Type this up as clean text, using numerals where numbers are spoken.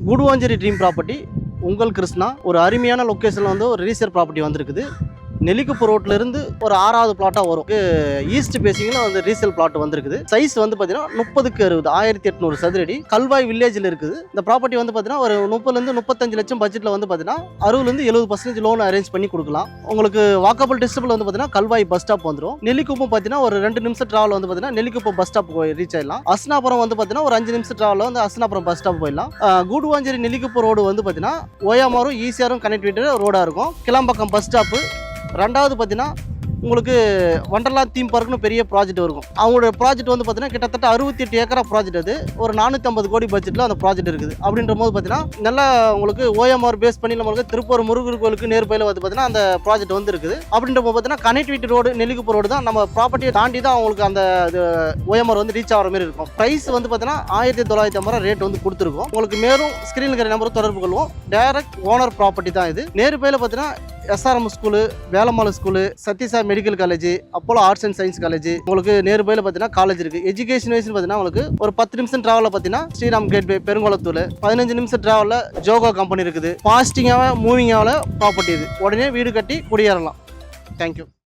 Guduvancheri dream property உங்கள் கிருஷ்ணா ஒரு அருமையான லொக்கேஷனில் வந்து ஒரு ரீசேல் ப்ராப்பர்ட்டி வந்திருக்குது. நெல்லிக்குப்பம் ரோட்லேருந்து ஒரு 6வது பிளாட்டாக வரும். ஈஸ்ட் பேசிங்கில் வந்து ரீசேல் பிளாட் வந்திருக்குது. சைஸ் வந்து பார்த்தீங்கன்னா 30x60 1800 சதுரடி. கல்வாய் வில்லேஜில் இருக்குது. இந்த ப்ராப்பர்ட்டி வந்து பார்த்தீங்கன்னா ஒரு 30லேருந்து 35 லட்சம் பட்ஜெட்டில் வந்து பார்த்தீங்கன்னா 60லேருந்து 70% லோன் அரேஞ்ச் பண்ணி கொடுக்கலாம். உங்களுக்கு வாக்கபிள் டிஸ்டபிள் வந்து பார்த்தீங்கன்னா கல்வாய் பஸ் ஸ்டாப் வந்துடும். நெல்லிக்குப்பம் பார்த்தீங்கன்னா ஒரு 2 நிமிஷம் டிராவல் வந்து பார்த்தீங்கன்னா நெல்லிக்குப்பம் பஸ் ஸ்டாப் ரீச் ஆயிடலாம். அஸ்னாபுரம் வந்து பார்த்தீங்கன்னா ஒரு 5 நிமிஷம் டிராவல் வந்து அஸ்னாபுரம் பஸ் ஸ்டாப் போயிடலாம். கூடுவாஞ்சேரி நெல்லிக்குப்பம் ரோடு வந்து பார்த்தீங்கன்னா ஓயாமாரும் ஈஸியாரும் கனெக்டிவிட்டி ரோடாக இருக்கும். கிளம்பக்கம் பஸ் ஸ்டாப்பு. 2வது பார்த்தீங்கன்னா உங்களுக்கு வண்டர்லா தீம் பார்க்னு பெரிய ப்ராஜெக்ட் இருக்கும். அவங்களோட ப்ராஜெக்ட் வந்து பார்த்தீங்கன்னா கிட்டத்தட்ட 68 ஏக்கரா ப்ராஜெக்ட். அது ஒரு 450 கோடி பட்ஜெட்டில் அந்த ப்ராஜெக்ட் இருக்குது. அப்படின்ற போது பார்த்தீங்கன்னா நல்லா உங்களுக்கு ஓஎம்ஆர் பேஸ் பண்ணி நம்மளுக்கு திருப்பூர் முருகர் கோயிலுக்கு நேர்பையில் வந்து பார்த்தீங்கன்னா அந்த ப்ராஜெக்ட் வந்து இருக்குது. அப்படின்ற போது பார்த்தீங்கன்னா கனெக்டிவிட்டி ரோடு நெல்லிக்குப்பம் ரோடு தான் நம்ம ப்ராப்பர்ட்டியை தாண்டி தான் அவங்களுக்கு அந்த ஓஎம்ஆர் வந்து ரீச் ஆகிற மாதிரி இருக்கும். ப்ரைஸ் வந்து பார்த்தீங்கன்னா 1950 ரேட் வந்து கொடுத்துருக்கோம். உங்களுக்கு மேலும் ஸ்க்ரீனில் இருக்கிற நம்பர் தொடர்பு கொள்வோம். டைரக்ட் ஓனர் ப்ராப்பர்ட்டி தான் இது. நேர்பையில் பார்த்தீங்கன்னா SRM school, Velammal school, Sathya Sai medical college, Apollo arts and science college, உங்களுக்கு நேர்பையில் பார்த்தீங்கன்னா காலேஜ் இருக்குது. எஜுகேஷன் வைஸ் பார்த்தீங்கன்னா உங்களுக்கு ஒரு 10 நிமிஷம் டிராவலில் பார்த்தீங்கன்னா ஸ்ரீராம் கேட்வே பெருங்குளத்தூர், 15 நிமிஷம் டிராவலில் ஜோகா கம்பெனி இருக்குது. பாசிட்டிங்காக மூவிங்காக ப்ராப்பர்ட்டி இது. உடனே வீடு கட்டி குடியேறலாம். தேங்க்யூ.